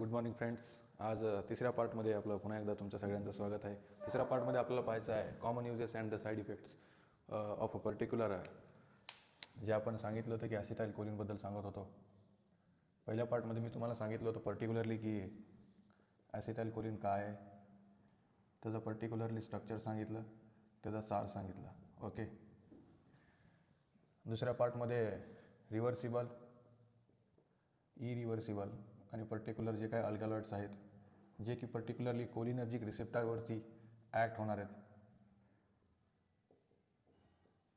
Good morning friends. आज तिसऱ्या पार्टमध्ये आपलं पुन्हा एकदा तुमच्या सगळ्यांचं स्वागत आहे. तिसऱ्या पार्टमध्ये आपल्याला पाहायचं आहे common uses and the side effects of a particular जे आपण सांगितलं होतं की ॲसिटाइल कोलिनबद्दल सांगत होतो. पहिल्या पार्टमध्ये मी तुम्हाला सांगितलं होतं पर्टिक्युलरली की ॲसिटाइल कोलिन काय आहे, त्याचं पर्टिक्युलरली स्ट्रक्चर सांगितलं, त्याचा सार सांगितला. ओके. दुसऱ्या पार्टमध्ये रिव्हर्सिबल, इरिव्हर्सिबल आणि पर्टिक्युलर जे काय अल्कलॉइड्स आहेत जे की पर्टिक्युलरली कोलिनर्जिक रिसेप्टरवरती ॲक्ट होणार आहेत,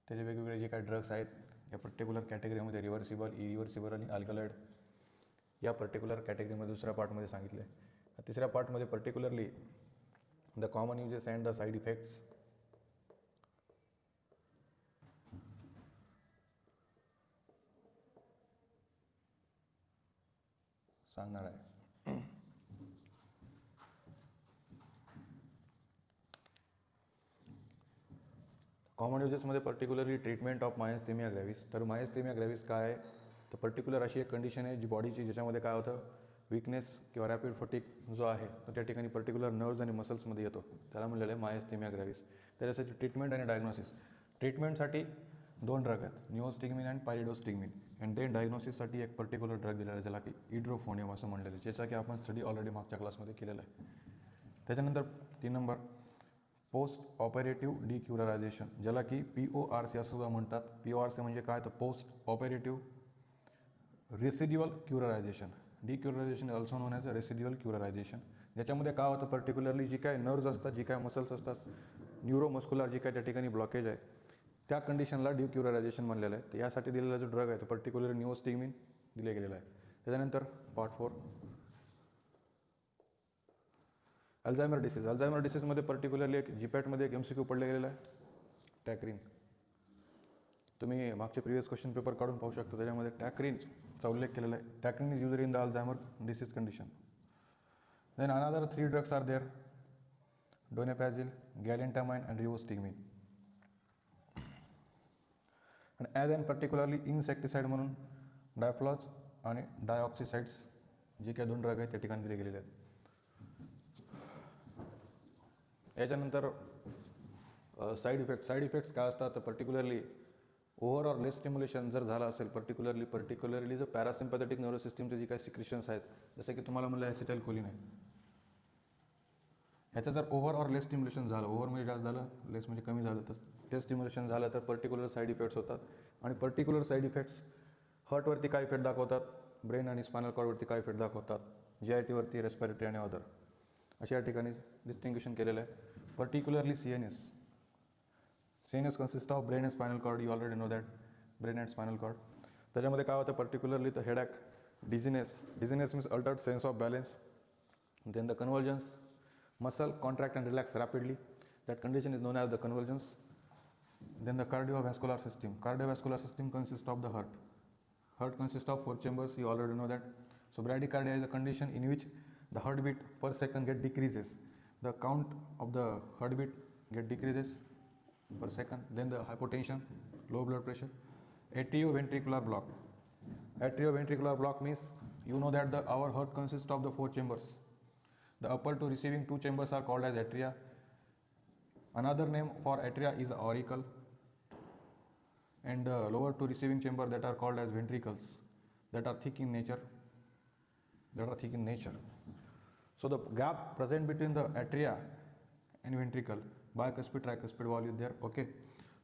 त्याचे वेगवेगळे जे काही ड्रग्स आहेत या पर्टिक्युलर कॅटेगरीमध्ये रिव्हर्सिबल, इरिव्हर्सिबल आणि अल्कलॉइड या पर्टिक्युलर कॅटेगरीमध्ये दुसऱ्या पार्टमध्ये सांगितले. तिसऱ्या पार्टमध्ये particularly the common uses and the side effects सांगणार आहे. कॉमन युजेसमध्ये particularly treatment of myasthenia gravis. तर मायस्थेमिया ग्रॅव्हिस काय आहे, तर पर्टिक्युलर अशी एक कंडिशन आहे जी बॉडीची, ज्याच्यामध्ये काय होतं, विकनेस किंवा रॅपिड फटिग जो आहे तो त्या ठिकाणी पर्टिक्युलर नर्व्ज आणि मसल्समध्ये येतो, त्याला म्हणलेलं आहे मायस्थेमिया ग्रॅव्हिस. त्याच्यासाठी ट्रीटमेंट आणि डायग्नोसिस. ट्रीटमेंटसाठी 2 ड्रग आहेत, निओस्टिग्मिन अँड पायरिडोस्टिग्मिन. अँड देन डायग्नोसिससाठी एक पर्टिक्युलर ड्रग दिलेला आहे ज्याला की इड्रोफोनियम असं म्हणलेलं आहे, ज्याचा की आपण स्टडी ऑलरेडी मागच्या क्लासमध्ये केलेला आहे. त्याच्यानंतर 3 नंबर पोस्ट ऑपरेटिव्ह डिक्युररायझेशन, ज्याला की PORC असं सुद्धा म्हणतात. PORC म्हणजे काय, तर post operative residual curarization. Decurarization also known as residual curarization. ज्याच्यामध्ये काय होतं, पर्टिक्युलरली जी काय नर्व्ज असतात, जी काय मसल्स असतात, न्यूरोमस्क्युलर जी काय त्या ठिकाणी ब्लॉकेज आहे, त्या कंडिशनला डिक्युररायझेशन म्हणलेलं आहे. तर यासाठी दिलेला जो ड्रग आहे तो पर्टिक्युलर निओस्टिग्मिन दिले गेलेला आहे. त्याच्यानंतर पार्ट 4 अल्झायमर डिसीज. अल्झायमर डिसीजमध्ये पर्टिक्युलरली एक जीपॅटमध्ये एक MCQ पडले गेलेला आहे, टॅक्रिन. तुम्ही मागचे प्रिव्हियस क्वेश्चन पेपर काढून पाहू शकता, त्याच्यामध्ये टॅक्रिनचा उल्लेख केलेला आहे. Tacrine is user in the Alzheimer disease condition. Then another 3 drugs are there, donepezil, galantamine and rivastigmine. आणि ॲज अँड पर्टिक्युलरली इन्सेक्टिसाइड म्हणून डायफ्लॉज आणि डायऑक्सिसाइड्स जे काही 2 ड्रग आहेत त्या ठिकाणी दिले गेलेले आहेत. याच्यानंतर साईड इफेक्ट्स काय असतात, तर particularly over or less stimulation जर झालं असेल, पर्टिक्युलरली जर पॅरासिम्पॅथेटिक नर्वस सिस्टीमचे जे काही सिक्रेशन्स आहेत, जसे की तुम्हाला म्हणलं ॲसिटाइल कोलिन आहे, ह्याचं जर ओव्हर ऑर लेस स्टिम्युलेशन झालं, ओव्हर म्हणजे जास्त झालं, लेस म्हणजे कमी झालं, तर ते स्टिम्युलेशन झालं तर पर्टिक्युलर साईड इफेक्ट्स होतात. आणि पर्टिक्युलर साईड इफेक्ट्स हार्टवरती काय इफेक्ट दाखवतात, ब्रेन आणि स्पायनल कॉर्डवरती काय इफेक्ट दाखवतात, GIT वरती, रेस्पिरेटरी आणि अदर, अशा या ठिकाणी डिस्टिंग्विशन केलेलं आहे. Particularly CNS consist of brain and spinal cord. You already know that, brain and spinal cord. त्याच्यामध्ये काय होतं, particularly the headache, dizziness means altered sense of balance. Then the convergence, muscle contract and relax rapidly, that condition is known as the convulsions. Then the cardiovascular system consists of the heart consists of 4 chambers, you already know that. So bradycardia is a condition in which the heartbeat per second decreases, the count of the heartbeat decreases per second. Then the hypotension, low blood pressure. Atrioventricular block means, you know that our heart consists of the 4 chambers. The upper 2 receiving 2 chambers are called as atria. Another name for atria is auricle, and the lower 2 receiving chamber that are called as ventricles, that are thick in nature. So the gap present between the atria and ventricle, bicuspid, tricuspid valve is there. Okay,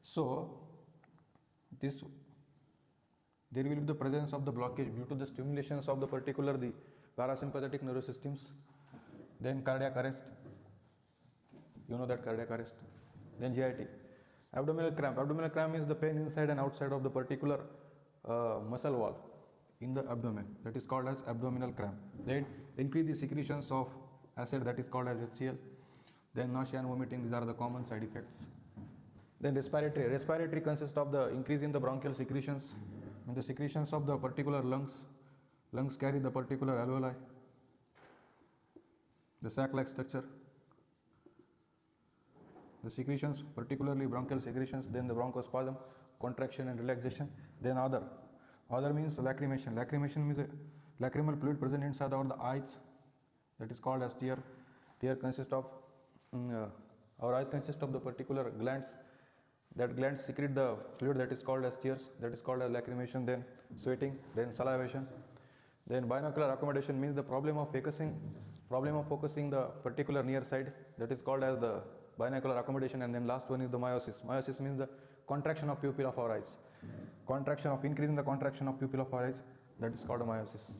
so there will be the presence of the blockage due to the stimulations of the parasympathetic nervous systems. Then cardiac arrest, you know that cardiac arrest. Then GIT. Abdominal cramp is the pain inside and outside of the particular muscle wall in the abdomen, that is called as abdominal cramp. Then increase the secretions of acid, that is called as HCl. Then nausea and vomiting, these are the common side effects. Then respiratory consists of the increase in the bronchial secretions and the secretions of the particular lungs carry the particular alveoli, the sac-like structure, the secretions, particularly bronchial secretions. Then the bronchospasm, contraction and relaxation. Then other means lacrimation. Lacrimation means a lacrimal fluid present inside the eyes that is called as tear. Tear consists of our eyes consist of the particular glands. That glands secrete the fluid that is called as tears, that is called as lacrimation, then sweating, then salivation. Then binocular accommodation means the problem of focusing the particular near side, that is called as the binocular accommodation. And then last one is the miosis. Miosis means the contraction of pupil of our eyes. Increasing the contraction of pupil of our eyes, that is called a miosis.